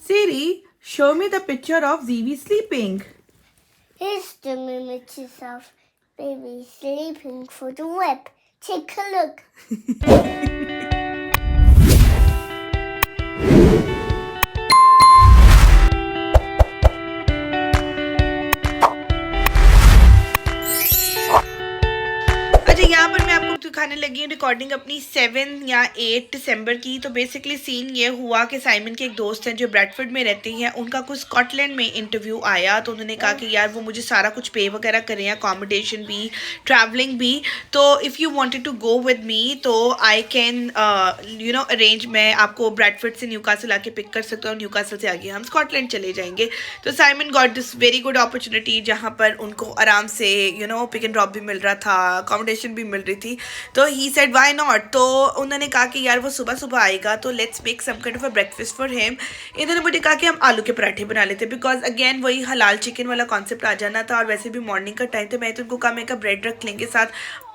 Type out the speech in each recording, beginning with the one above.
Siri, show me the picture of Zivi sleeping. Here's the images of baby sleeping for the web. Take a look. अच्छा, यहाँ पर मैं आपको दिखाने लगी हूँ रिकॉर्डिंग अपनी 7 या 8 दिसंबर की। तो बेसिकली सीन ये हुआ कि साइमन के एक दोस्त हैं जो ब्रैडफोर्ड में रहती हैं, उनका कुछ स्कॉटलैंड में इंटरव्यू आया। तो उन्होंने कहा कि यार वो मुझे सारा कुछ पे वगैरह करें, अकोमोडेशन भी, ट्रैवलिंग भी। तो if you wanted to go with me तो आई कैन अरेंज, मैं आपको ब्रैडफोर्ड से न्यूकासल आके पिक कर सकता हूँ, न्यूकासल से आगे हम स्कॉटलैंड चले जाएंगे। तो Simon got this very good opportunity जहाँ पर उनको आराम से पिक एंड ड्रॉप भी मिल रहा था, अकोमोडेशन भी मिल रही थी। तो ही सेड व्हाई नॉट। तो उन्होंने कहा कि यार वो सुबह सुबह आएगा तो let's make some kind of a breakfast for him. इन्होंने मुझे कहा कि हम आलू के पराठे बना लेते, बिकॉज अगेन वही हलाल चिकन वाला कॉन्सेप्ट आ जाना था। और वैसे भी मॉर्निंग का टाइम, तो मैं तो उनको कहा, मैं का ब्रेड रख लेंगे, साथ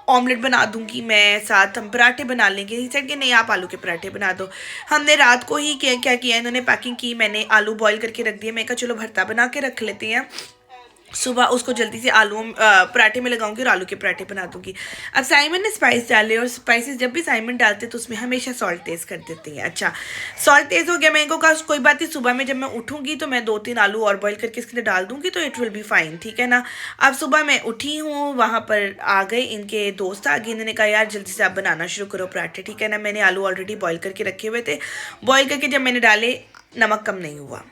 ऑमलेट बना दूंगी मैं, साथ हम पराठे बना लेंगे। ही सेड कि नहीं, आप आलू के पराठे बना दो। हमने रात को ही क्या किया, इन्होंने पैकिंग की, मैंने आलू बॉईल करके रख दिया। मैं कहा चलो भरता बना के रख लेते हैं, सुबह उसको जल्दी से आलू पराठे में लगाऊंगी और आलू के पराठे बना दूंगी। अब साइमन ने स्पाइस डाले, और स्पाइसेस जब भी साइमन डालते तो उसमें हमेशा सॉल्ट तेज़ कर देते हैं। अच्छा, सॉल्ट तेज़ हो गया। मैं इनको कहा कोई बात नहीं, सुबह में जब मैं उठूंगी तो मैं 2-3 आलू और बॉईल करके इसके अंदर डाल दूंगी, तो इट विल बी फाइन, ठीक है ना। अब सुबह मैं उठी हूँ, वहाँ पर आ गए इनके दोस्त आ गए। इन्होंने कहा यार जल्दी से आप बनाना शुरू करो पराठे, ठीक है ना। मैंने आलू ऑलरेडी बॉईल करके रखे हुए थे, बॉईल करके जब मैंने डाले नमक कम नहीं हुआ,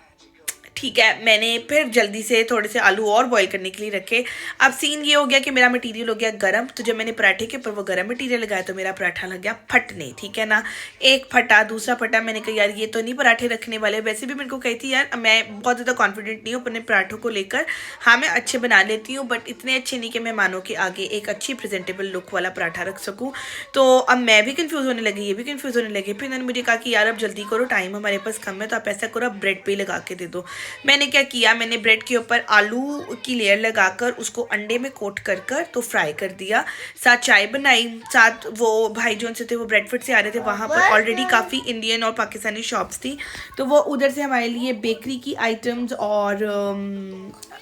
ठीक है। मैंने फिर जल्दी से थोड़े से आलू और बॉईल करने के लिए रखे। अब सीन ये हो गया कि मेरा मटेरियल हो गया गरम। तो जब मैंने पराठे के ऊपर वो गरम मटेरियल लगाया तो मेरा पराठा लग गया फटने, ठीक है ना। एक फटा, दूसरा फटा। मैंने कहा यार ये तो नहीं पराठे रखने वाले। वैसे भी मेरे को कही थी यार मैं बहुत ज़्यादा कॉन्फिडेंट नहीं हूँ अपने पराठों को लेकर। हाँ मैं अच्छे बना लेती हूँ, बट इतने अच्छे नहीं कि मैं मानो कि आगे एक अच्छी प्रेजेंटेबल लुक वाला पराठा रख सकूँ। तो अब मैं भी कन्फ्यूज़ होने लगी, ये भी कन्फ्यूज़ होने लगी। फिर इन्होंने मुझे कहा कि यार अब जल्दी करो, टाइम हमारे पास कम है, तो आप ऐसा करो, आप ब्रेड पे लगा के दे दो। मैंने क्या किया, मैंने ब्रेड के ऊपर आलू की लेयर लगाकर उसको अंडे में कोट कर तो फ्राई कर दिया। साथ चाय बनाई, साथ वो भाई जो से थे वो ब्रैडफोर्ड से आ रहे थे, वहाँ पर ऑलरेडी काफ़ी इंडियन और पाकिस्तानी शॉप्स थी, तो वो उधर से हमारे लिए बेकरी की आइटम्स और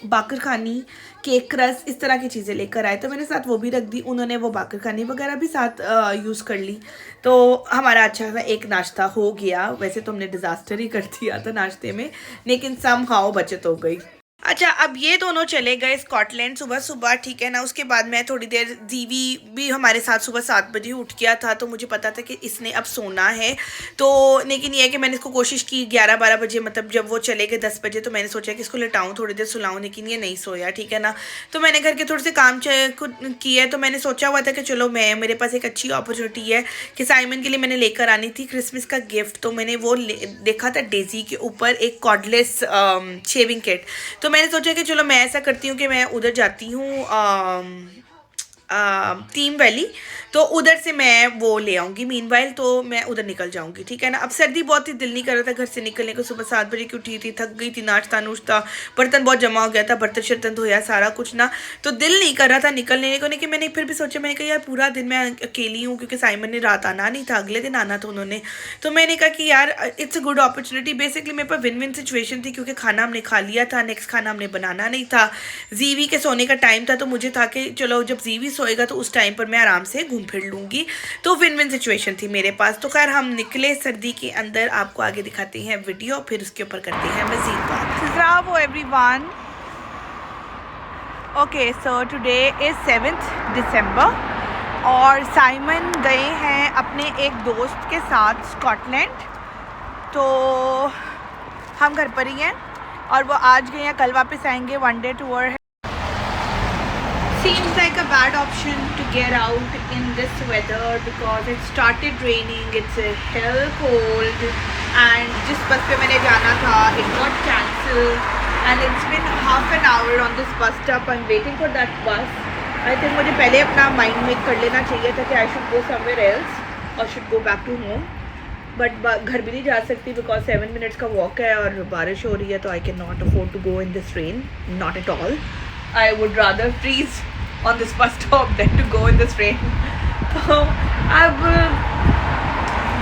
बाकर खानी, केक क्रस्ट, इस तरह की चीज़ें लेकर आए। तो मैंने साथ वो भी रख दी, उन्होंने वो बाकर खानी वगैरह भी साथ यूज़ कर ली। तो हमारा अच्छा सा एक नाश्ता हो गया। वैसे तो हमने डिज़ास्टर ही कर दिया था नाश्ते में, लेकिन समहाउ बचत हो गई। अच्छा, अब ये दोनों चले गए स्कॉटलैंड सुबह सुबह, ठीक है ना। उसके बाद मैं थोड़ी देर, जीवी भी हमारे साथ सुबह 7 बजे उठ गया था, तो मुझे पता था कि इसने अब सोना है। तो लेकिन ये है कि मैंने इसको कोशिश की 11-12 बजे, मतलब जब वो चले गए 10 बजे, तो मैंने सोचा कि इसको लेटाऊँ, थोड़ी देर सुलाऊँ, लेकिन ये नहीं सोया, ठीक है ना। तो मैंने घर के थोड़े से काम किए। तो मैंने सोचा हुआ था कि चलो मेरे पास एक अच्छी अपॉर्चुनिटी है कि साइमन के लिए मैंने लेकर आनी थी क्रिसमस का गिफ्ट। तो मैंने वो देखा था डेजी के ऊपर एक कॉर्डलेस शेविंग किट। तो मैंने सोचा कि चलो मैं ऐसा करती हूँ कि मैं उधर जाती हूँ टीम वैली, तो उधर से मैं वो ले आऊँगी। मीनवाइल तो मैं उधर निकल जाऊँगी, ठीक है ना। अब सर्दी बहुत ही, दिल नहीं कर रहा था घर से निकलने को। सुबह 7 बजे की उठी थी, थक गई थी, नाश्ता नुश्ता, बर्तन बहुत जमा हो गया था, बर्तन शर्तन धोया सारा कुछ ना, तो दिल नहीं कर रहा था निकलने को। लेकिन मैंने फिर भी सोचा, मैंने कहा यार पूरा दिन मैं अकेली हूँ, क्योंकि साइमन ने रात आना नहीं था, अगले दिन आना था उन्होंने। तो मैंने कहा कि यार it's a good opportunity. Basically मेरे पास विन विन सिचुएशन थी, क्योंकि खाना हमने खा लिया था, नेक्स्ट खाना हमने बनाना नहीं था, जीवी के सोने का टाइम था। तो मुझे था कि चलो जब जीवी सोएगा तो उस टाइम पर मैं आराम से घूम फिर लूँगी। तो विन विन सिचुएशन थी मेरे पास। तो खैर हम निकले सर्दी के अंदर, आपको आगे दिखाते हैं वीडियो, फिर उसके ऊपर करते हैं मज़ीद बात। Bravo everyone. Okay, so today is 7 दिसंबर और साइमन गए हैं अपने एक दोस्त के साथ स्कॉटलैंड। तो हम घर पर ही हैं और वो आज गए हैं, कल वापस आएंगे। 1 डे टूर है। Seems like a bad option to get out in this weather because it started raining. It's a hell cold, and जिस बस पे मैंने जाना था it got cancelled, and it's been half an hour on this bus stop. I'm waiting for that bus. I think मुझे पहले अपना mind make कर लेना चाहिए था कि I should go somewhere else or should go back to home. But घर भी नहीं जा सकती because 7 minutes का walk है और बारिश हो रही है, तो I cannot afford to go in this rain, not at all. I would rather freeze on this bus stop than to go in this rain. तो अब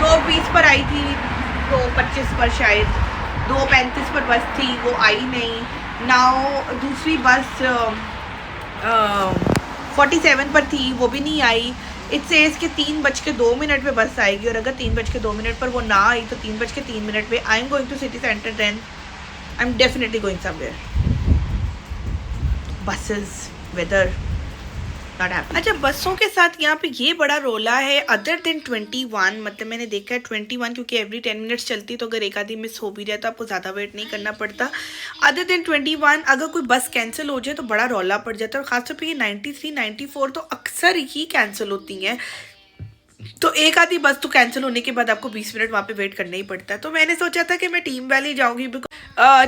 2:20 पर आई थी, 2:25 पर शायद 2:35 पर बस थी, वो आई नहीं। नाउ दूसरी बस 47 पर थी, वो भी नहीं आई। इट सेज कि 3:02 पे बस आएगी, और अगर 3:02 पर वो ना आई तो 3:03 पे I am going to city centre, then I am definitely going somewhere. Buses, weather, अच्छा, बसों के साथ यहाँ पे ये बड़ा रोला है। अदर देन 21, मतलब मैंने देखा है 21, क्योंकि एवरी 10 मिनट्स चलती है, तो अगर एक आधी मिस हो भी जाए तो आपको ज़्यादा वेट नहीं करना पड़ता। अदर देन 21 अगर कोई बस कैंसिल हो जाए तो बड़ा रौला पड़ जाता है, और ख़ासतौर पे ये 93, 94 तो अक्सर ही कैंसिल होती हैं। तो एक आधी बस तो कैंसिल होने के बाद आपको 20 मिनट वहाँ पे वेट करना ही पड़ता है। तो मैंने सोचा था कि मैं टीम वैली जाऊँगी, बिकॉज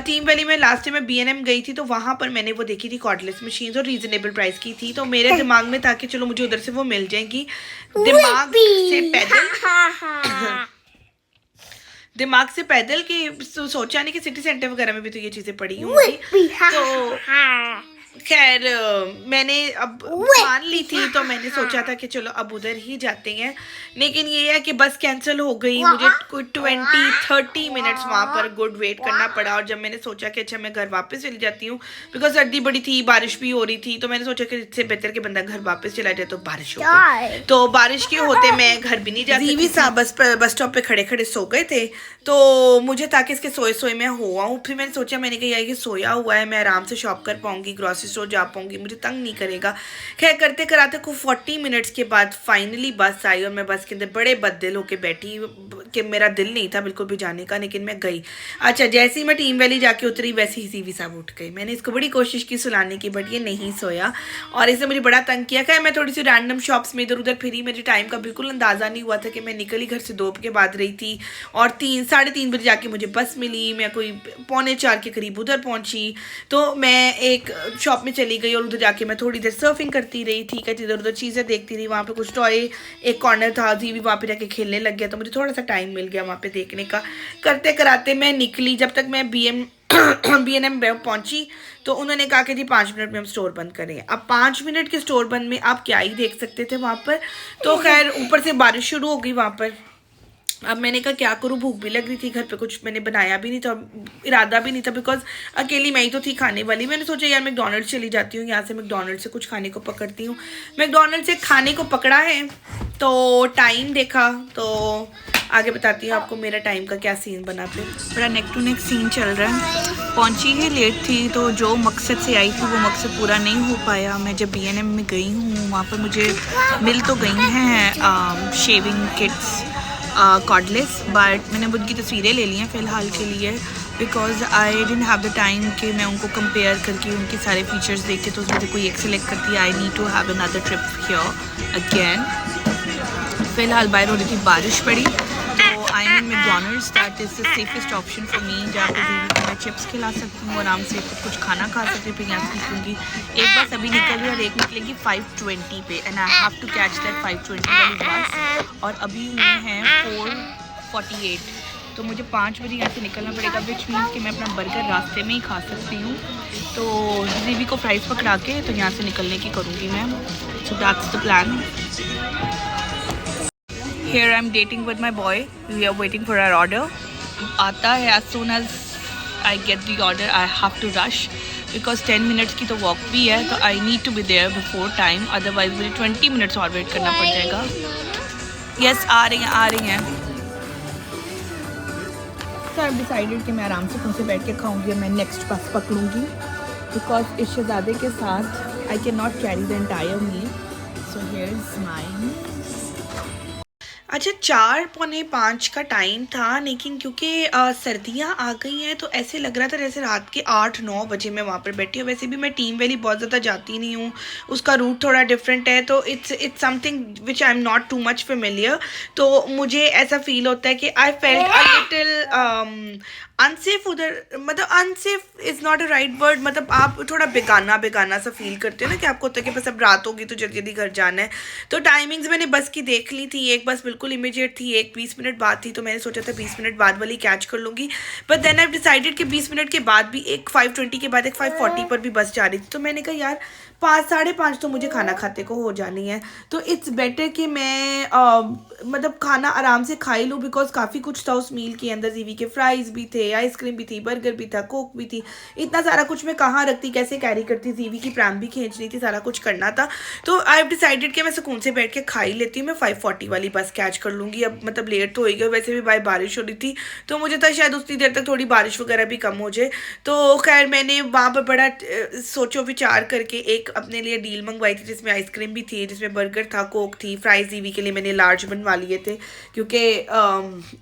टीम वैली में लास्ट टाइम मैं B&M गई थी, तो वहाँ पर मैंने वो देखी थी कॉर्डलेस मशीन्स, और रीजनेबल प्राइस की थी। तो मेरे दिमाग में था कि चलो मुझे उधर से वो मिल जाएंगी। दिमाग से पैदल के सोचा नहीं कि सिटी सेंटर वगैरह में भी तो ये चीज़ें पड़ी होंगी। तो खैर मैंने अब मान ली थी, तो मैंने सोचा था कि चलो अब उधर ही जाते हैं। लेकिन ये है कि बस कैंसिल हो गई, मुझे कोई 20-30 मिनट्स वहाँ पर गुड वेट करना पड़ा। और जब मैंने सोचा कि अच्छा मैं घर वापस चली जाती हूँ, बिकॉज सर्दी बड़ी थी, बारिश भी हो रही थी, तो मैंने सोचा कि इससे बेहतर कि बंदा घर वापस चला जाए। तो बारिश हो गई, तो बारिश के होते मैं घर भी नहीं जा सकती। बस स्टॉप पे खड़े खड़े सो गए थे, तो मुझे ताकि इसके सोए सोए मैं हो आऊँ। फिर मैंने सोचा, मैंने कहा ये सोया हुआ है, मैं आराम से शॉप कर पाऊँगी, ग्रॉसरी स्टोर जा पाऊँगी, मुझे तंग नहीं करेगा। खैर करते कराते को 40 मिनट्स के बाद फाइनली बस आई, और मैं बस के अंदर बड़े बददिल होके बैठी कि मेरा दिल नहीं था बिल्कुल भी जाने का, लेकिन मैं गई। अच्छा, जैसे ही मैं टीम वैली जाके उतरी वैसे ही सीवी साहब उठ गई। मैंने इसको बड़ी कोशिश की सुलाने की, बट ये नहीं सोया, और इसने मुझे बड़ा तंग किया। खैर मैं थोड़ी सी रैंडम शॉप्स में इधर उधर फिरी, मेरे टाइम का बिल्कुल अंदाज़ा नहीं हुआ था कि मैं निकली घर से 2 के बाद रही थी, और 3-3:30 बजे जाके मुझे बस मिली। मैं कोई 3:45 के करीब उधर पहुंची, तो मैं एक शॉप में चली गई, और उधर जाके मैं थोड़ी देर सर्फिंग करती रही। ठीक है, इधर उधर चीज़ें देखती रही। वहाँ पे कुछ टॉय, एक कॉर्नर था, जी भी वहाँ पे जाके खेलने लग गया, तो मुझे थोड़ा सा टाइम मिल गया वहाँ पे देखने का। करते कराते मैं निकली, जब तक मैं B&M पहुंची तो उन्होंने कहा कि जी 5 मिनट में हम स्टोर बंद करेंगे। अब 5 मिनट के स्टोर बंद में आप क्या ही देख सकते थे वहाँ पर। तो खैर ऊपर से बारिश शुरू हो गई वहाँ पर। अब मैंने कहा क्या करूँ, भूख भी लग रही थी, घर पे कुछ मैंने बनाया भी नहीं था, इरादा भी नहीं था, बिकॉज अकेली मैं ही तो थी खाने वाली। मैंने सोचा यार मैकडॉनल्ड्स चली जाती हूँ, यहाँ से मैकडॉनल्ड्स से कुछ खाने को पकड़ती हूँ। मैकडॉनल्ड्स से खाने को पकड़ा है, तो टाइम देखा, तो आगे बताती हूँ आपको मेरा टाइम का क्या सीन बना। फिर बड़ा नेक टू नेक सीन चल रहा है। पहुँची ही लेट थी, तो जो मकसद से आई थी वो मकसद पूरा नहीं हो पाया। मैं जब B&M में गई हूँ वहाँ पर मुझे मिल तो गई हैं शेविंग किट्स कॉर्डलेस, बट मैंने उनकी तस्वीरें ले ली हैं फ़िलहाल के लिए, because I didn't have the time कि मैं उनको कंपेयर करके उनके सारे फीचर्स देख के तो उसमें से कोई एक सिलेक्ट करती है। I need to have another trip here again. फ़िलहाल बाहर हो रही थी, बारिश पड़ी, तो I am McDonald's, that is the safest option for me, जहाँ पर मैं चिप्स खिला सकती हूँ, आराम से कुछ खाना खा सकती हूँ। फिर यहाँ से निकलूँगी, एक बस अभी निकल रही है और एक निकलेगी 5:20 पे, and I have to catch that 5:20 वाली बस। और अभी हुए हैं 4:48, तो मुझे 5 बजे यहाँ से निकलना पड़ेगा, विच मीन्स कि मैं अपना बर्गर रास्ते में ही खा सकती हूँ। तो जीवी को फ्राइज़ पकड़ा के तो यहाँ से निकलने की करूँगी मैं। So that's the plan. Here I'm dating with my boy. We are waiting for our order. आता है as soon as I get the order. I have to rush because 10 minutes की तो walk भी है, तो I need to be there before time. Otherwise मुझे 20 minutes और wait करना पड़ जाएगा। Yes, आ रही हैं। So I've decided कि मैं आराम से खुद से बैठ के खाऊंगी, मैं next बस पकड़ूंगी, because इस शहजादे के साथ I cannot carry the entire meal. So here's mine. अच्छा, 4-4:45 का टाइम था, लेकिन क्योंकि सर्दियाँ आ गई हैं तो ऐसे लग रहा था जैसे रात के 8-9 बजे मैं वहाँ पर बैठी हूँ। वैसे भी मैं टीम वैली बहुत ज़्यादा जाती नहीं हूँ, उसका रूट थोड़ा डिफरेंट है, तो it's something which I am not too much familiar. तो मुझे ऐसा फील होता है कि I felt a little unsafe उधर, मतलब unsafe is not a right word, मतलब आप थोड़ा बेगाना सा फील करते हो ना, कि आपको होता है कि बस अब रात होगी तो जल्दी जल्दी घर जाना है। तो टाइमिंग्स मैंने बस की देख ली थी, एक बस बिल्कुल इमीडिएट थी, एक 20 मिनट बाद थी, तो मैंने सोचा था 20 मिनट बाद वाली कैच कर लूँगी। बट देन आई डिसाइडेड कि 20 मिनट के बाद भी एक 5:20 के बाद एक 5:40 पर भी बस जा रही थी, तो मैंने कहा यार 5-5:30 तो मुझे खाना खाते को हो जानी है, तो इट्स बेटर कि मैं मतलब खाना आराम से खा ही लूँ, बिकॉज काफ़ी कुछ था उस मील के अंदर। जीवी के फ्राइज़ भी थे, थे, आइसक्रीम भी थी, बर्गर भी था, कोक भी थी, इतना सारा कुछ मैं कहाँ रखती, कैसे कैरी करती, जीवी की प्रैम भी खींचनी थी, सारा कुछ करना था। तो आई हैव डिसाइडेड कि मैं सुकून से बैठ के खा ही लेती हूँ, मैं 5:40 वाली बस कैच कर लूँगी। अब मतलब लेट तो हो गई, वैसे भी बारिश हो रही थी तो मुझे था शायद उतनी देर तक थोड़ी बारिश वगैरह भी कम हो जाए। तो खैर मैंने वहाँ पर बड़ा सोचो विचार करके एक अपने लिए डील मंगवाई थी, जिसमें आइसक्रीम भी थी, जिसमें बर्गर था, कोक थी, फ्राइज जीवी के लिए मैंने लार्ज बनवा लिए थे क्योंकि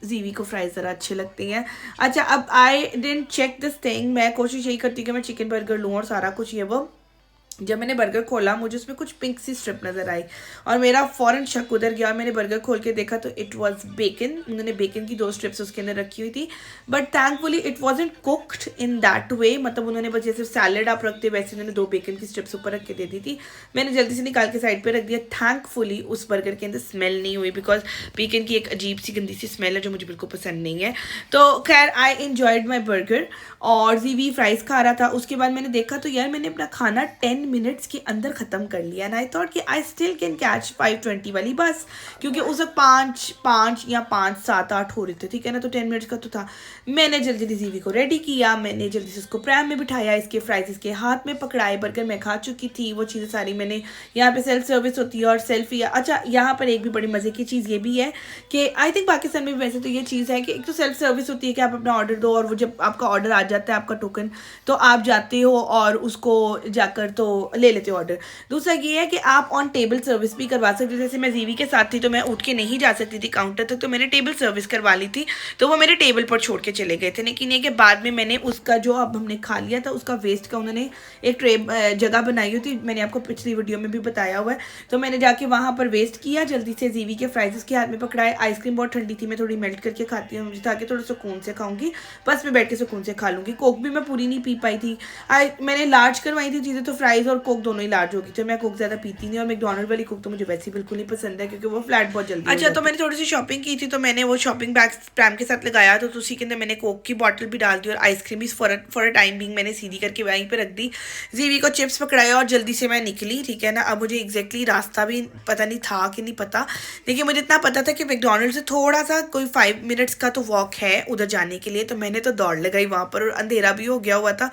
जीवी को फ्राइज ज़रा अच्छे लगते हैं। अच्छा, अब I didn't check this thing, मैं कोशिश यही करती कि मैं चिकन बर्गर लूँ और सारा कुछ ये वो। जब मैंने बर्गर खोला मुझे उसमें कुछ पिंक सी स्ट्रिप नज़र आई और मेरा फ़ौरन शक उधर गया। मैंने बर्गर खोल के देखा तो इट वाज बेकन, उन्होंने बेकन की 2 स्ट्रिप्स उसके अंदर रखी हुई थी, but thankfully it wasn't cooked in that way, मतलब उन्होंने बस जैसे सैलड आप रखते वैसे उन्होंने 2 बेकन की स्ट्रिप्स ऊपर रख के दे दी थी। मैंने जल्दी से निकाल के साइड पर रख दिया। थैंकफुली उस बर्गर के अंदर स्मेल नहीं हुई, बिकॉज बेकन की एक अजीब सी गंदी सी स्मेल है जो मुझे बिल्कुल पसंद नहीं है। तो खैर आई एन्जॉयड माई बर्गर और जीवी फ्राइज़ खा रहा था। उसके बाद मैंने देखा तो यार मैंने अपना खाना 10 मिनट्स के अंदर ख़त्म कर लिया एंड आई थॉट कि आई स्टिल कैन कैच 5:20 वाली बस, क्योंकि उसे 5 या 5, 7, 8 हो रहे थे, ठीक है ना, तो 10 मिनट्स का तो था। मैंने जल्दी जल्दी जीवी को रेडी किया, मैंने जल्दी से उसको प्रैम में बिठाया, इसके फ्राइज इसके हाथ में पकड़ाए, बर्गर मैं खा चुकी थी, वो चीज़ें सारी मैंने यहाँ पे सेल्फ सर्विस होती है और सेल्फी। अच्छा, यहाँ पर एक भी बड़ी मज़े की चीज़ ये भी है कि आई थिंक पाकिस्तान में वैसे तो ये चीज़ है कि एक तो सेल्फ सर्विस होती है कि आप अपना ऑर्डर दो और वो जब आपका ऑर्डर आ जाता है आपका टोकन तो आप जाते हो और उसको जाकर तो ले लेते हो ऑर्डर। दूसरा ये है कि आप ऑन टेबल सर्विस भी करवा सकते हो। जैसे मैं जीवी के साथ थी तो मैं उठ के नहीं जा सकती थी काउंटर तक, तो मैंने टेबल सर्विस करवा ली थी, तो वो मेरे टेबल पर छोड़ के चले गए थे। लेकिन ये कि बाद में मैंने उसका जो अब हमने खा लिया था उसका वेस्ट का उन्होंने एक ट्रे जगह बनाई हुई थी, मैंने आपको पिछली वीडियो में भी बताया हुआ है। तो मैंने जाके वहाँ पर वेस्ट किया, जल्दी से जीवी के फ्राइज उसके हाथ में पकड़ाए। आइसक्रीम बहुत ठंडी थी, मैं थोड़ी मेल्ट करके खाती हूँ, मुझे था कि थोड़ा सुकून से खाऊंगी, बस मैं बैठ के सुकून से खा लूँगी। कोक भी मैं पूरी नहीं पी पाई थी, मैंने लार्ज करवाई थी चीज़ें, तो फ्राइज और कोक दोनों ही लार्ज होगी, तो मैं कोक ज़्यादा पीती नहीं और मैकडॉनल्ड वाली कोक तो मुझे वैसे बिल्कुल नहीं पसंद है क्योंकि वो फ्लैट बहुत जल्दी। अच्छा, तो मैंने थोड़ी सी शॉपिंग की थी तो मैंने वो शॉपिंग बैग प्रैम के साथ लगाया, तो उसी के अंदर मैंने कोक की बॉटल भी डाल दी और आइसक्रीम भी फॉर अ टाइम बिंग मैंने सीधी करके वहीं पे रख दी। जीवी को चिप्स पकड़ाया और जल्दी से मैं निकली, ठीक है ना। अब मुझे एग्जैक्टली रास्ता भी पता नहीं था कि नहीं पता, लेकिन मुझे इतना पता था कि मैकडॉनल्ड से थोड़ा सा कोई 5 मिनट्स का तो वॉक है उधर जाने के लिए, तो मैंने तो दौड़ लगाई वहाँ पर और अंधेरा भी हो गया हुआ था,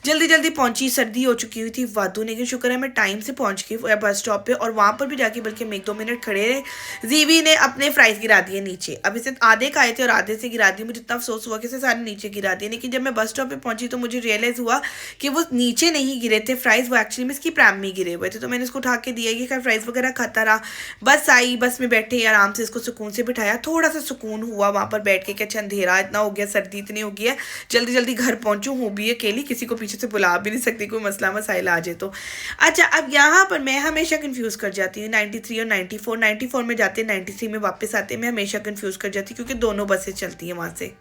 जल्दी जल्दी पहुंची, सर्दी हो चुकी हुई थी वादू, लेकिन शुक्र है मैं टाइम से पहुंच गई बस स्टॉप पे और वहाँ पर भी जाके बल्कि मैं 1-2 मिनट खड़े रहे। जीवी ने अपने फ्राइज गिरा दिए नीचे, अब इसे आधे खाए थे और आधे से गिरा दिए, मुझे इतना अफसोस हुआ कि इसे सारे नीचे गिरा दिए। लेकिन जब मैं बस स्टॉप पे पहुंची तो मुझे रियलाइज़ हुआ कि वो नीचे नहीं गिरे थे फ्राइज, वो एक्चुअली में इसकी प्रैम में गिरे हुए थे, तो मैंने इसको उठा के दिया कि खैर फ्राइज वगैरह खाता रहा। बस आई, बस में बैठे आराम से इसको सुकून से बिठाया, थोड़ा सा सुकून हुआ वहाँ पर बैठ के कि अच्छा अंधेरा इतना हो गया, सर्दी इतनी हो गई है, जल्दी जल्दी घर पहुँचूँ, हूँ भी अकेली, किसी को पीछे से बुला भी नहीं सकती, कोई मसला मसाइल आ जाए तो। अच्छा, अब यहाँ पर मैं हमेशा कंफ्यूज कर जाती हूँ 93 और 94 में जाते हैं, 93 में वापस आते हैं, मैं हमेशा कंफ्यूज कर जाती हूँ क्योंकि दोनों बसें चलती हैं वहाँ से।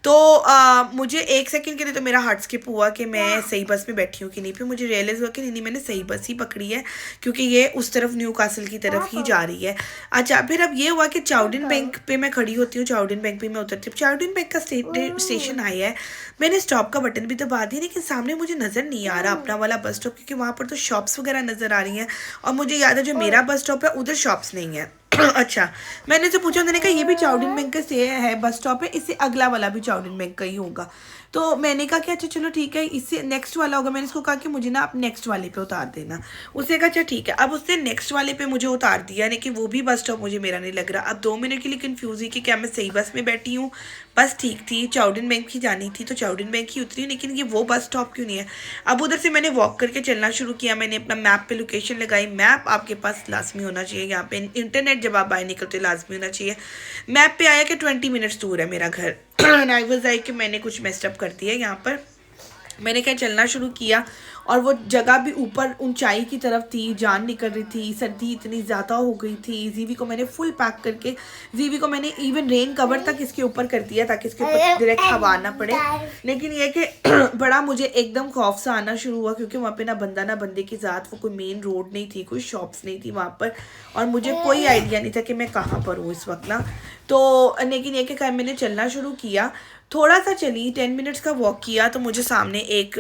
तो मुझे 1 सेकंड के लिए तो मेरा हार्ट स्किप हुआ कि मैं सही बस में बैठी हूँ कि नहीं, फिर मुझे रियलाइज़ हुआ कि नहीं मैंने सही बस ही पकड़ी है क्योंकि ये उस तरफ न्यू कासल की तरफ ही जा रही है। अच्छा, फिर अब ये हुआ कि चाउडिन बैंक पे मैं खड़ी होती हूँ, चाउडिन बैंक पे मैं उतरती हूँ, चाउडिन बैंक का स्टेशन आया है, मैंने स्टॉप का बटन भी दबा दिया, लेकिन सामने मुझे नज़र नहीं आ रहा अपना वाला बस स्टॉप, क्योंकि वहाँ पर तो शॉप्स वगैरह नज़र आ रही हैं और मुझे याद है जो मेरा बस स्टॉप है उधर शॉप्स नहीं है। अच्छा, मैंने से पूछा, उन्होंने कहा ये भी चाउडिन बैंक का से है बस स्टॉप है, इससे अगला वाला भी चाउडिन बैंक का ही होगा। तो मैंने कहा कि अच्छा चलो ठीक है, इससे नेक्स्ट वाला होगा। मैंने इसको कहा कि मुझे ना आप नेक्स्ट वाले पे उतार देना, उसने कहा अच्छा ठीक है। अब उसने नेक्स्ट वाले पे मुझे उतार दिया, लेकिन वो भी बस स्टॉप मुझे मेरा नहीं लग रहा। अब 2 मिनट के लिए कंफ्यूज हुई कि क्या मैं सही बस में बैठी हूँ, बस ठीक थी, चाउडिन बैंक ही जानी थी तो चाउडिन बैंक ही उतरी, लेकिन ये वो बस स्टॉप क्यों नहीं है। अब उधर से मैंने वॉक करके चलना शुरू किया, मैंने अपना मैप पे लोकेशन लगाई, मैप आपके पास लाजमी होना चाहिए, यहाँ पे इंटरनेट जब आप बाहर निकलते लाजमी होना चाहिए। मैप पे आया कि 20 मिनट्स दूर है मेरा घर, आई वाज लाइक कि मैंने कुछ मेस्ड अप कर दिया यहाँ पर। मैंने क्या चलना शुरू किया और वो जगह भी ऊपर ऊंचाई की तरफ थी, जान निकल रही थी, सर्दी इतनी ज़्यादा हो गई थी। जीवी को मैंने फुल पैक करके, जीवी को मैंने इवन रेन कवर तक इसके ऊपर कर दिया ताकि इसके ऊपर डायरेक्ट हवा ना पड़े। लेकिन ये कि बड़ा मुझे एकदम खौफ सा आना शुरू हुआ क्योंकि वहाँ पे ना बंदा ना बंदे की ज़ात, वो कोई मेन रोड नहीं थी, कोई शॉप्स नहीं थी वहाँ पर, और मुझे कोई आइडिया नहीं था कि मैं कहाँ पर हूँ इस वक्त ना। तो लेकिन ये कि मैंने चलना शुरू किया, थोड़ा सा चली, 10 मिनट्स का वॉक किया तो मुझे सामने एक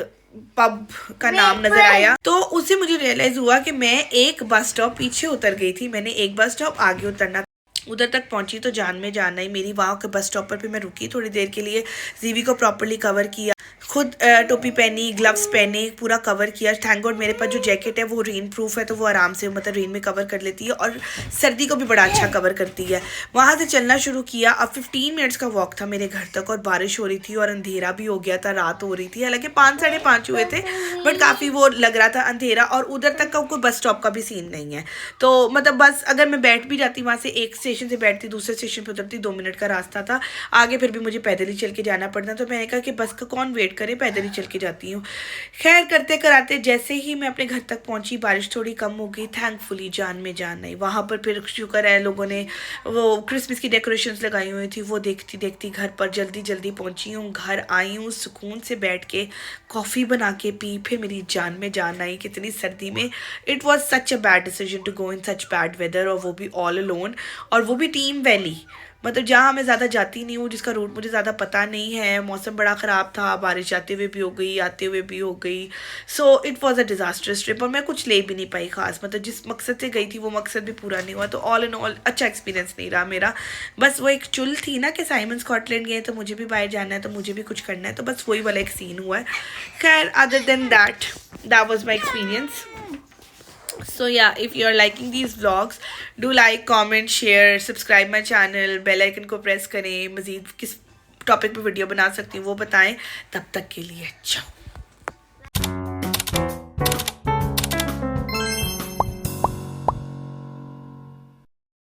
पब का नाम नजर आया, तो उससे मुझे रियलाइज हुआ कि मैं एक बस स्टॉप पीछे उतर गई थी, मैंने एक बस स्टॉप आगे उतरना। उधर तक पहुंची तो जान में जाना ही मेरी। वहाँ के बस स्टॉपर पे मैं रुकी थोड़ी देर के लिए, जीवी को प्रॉपर्ली कवर किया, खुद टोपी पहनी, ग्लव्स पहने, पूरा कवर किया। थैंक गॉड मेरे पास जो जैकेट है वो रेन प्रूफ है, तो वो आराम से मतलब रेन में कवर कर लेती है और सर्दी को भी बड़ा अच्छा कवर करती है। वहाँ से चलना शुरू किया। अब 15 मिनट्स का वॉक था मेरे घर तक और बारिश हो रही थी और अंधेरा भी हो गया था, रात हो रही थी। हालांकि 5 साढ़े 5 हुए थे बट काफ़ी वो लग रहा था अंधेरा, और उधर तक का कोई बस स्टॉप का भी सीन नहीं है। तो मतलब बस अगर मैं बैठ भी जाती वहाँ से, एक स्टेशन से बैठती दूसरे स्टेशन पर उतरती, 2 मिनट का रास्ता था आगे, फिर भी मुझे पैदल ही चल के जाना पड़ता। तो मैंने कहा कि बस का कौन वेट करे, पैदल ही चल के जाती हूँ। खैर करते कराते जैसे ही मैं अपने घर तक पहुंची बारिश थोड़ी कम हो गई, थैंकफुली जान में जान नहीं। वहाँ पर फिर शुक्र है लोगों ने वो क्रिसमस की डेकोरेशंस लगाई हुई थी, वो देखती देखती घर पर जल्दी जल्दी पहुंची हूँ। घर आई हूँ, सुकून से बैठ के कॉफ़ी बना के पी, फिर मेरी जान में जान आई। कितनी सर्दी में, it was such a bad decision to go in such bad weather, और वो भी ऑल अलोन, और वो भी टीम वैली, मतलब जहाँ मैं ज़्यादा जाती नहीं हूँ, जिसका रूट मुझे ज़्यादा पता नहीं है। मौसम बड़ा ख़राब था, बारिश जाते हुए भी हो गई, आते हुए भी हो गई। So it was a disasters trip, और मैं कुछ ले भी नहीं पाई ख़ास, मतलब जिस मकसद से गई थी वो मकसद भी पूरा नहीं हुआ। तो ऑल इन ऑल अच्छा एक्सपीरियंस नहीं रहा मेरा। बस वो एक चुल थी ना कि साइमन स्कॉटलैंड गए तो मुझे भी बाहर जाना है, तो मुझे भी कुछ करना है, तो बस वही वाला एक सीन हुआ है। खैर other than that was my experience. So yeah, if you are liking these vlogs, do like, comment, share, subscribe my channel, bell icon को press करें। मज़ीद किस टॉपिक पे वीडियो बना सकती हूँ वो बताएं। तब तक के लिए ciao.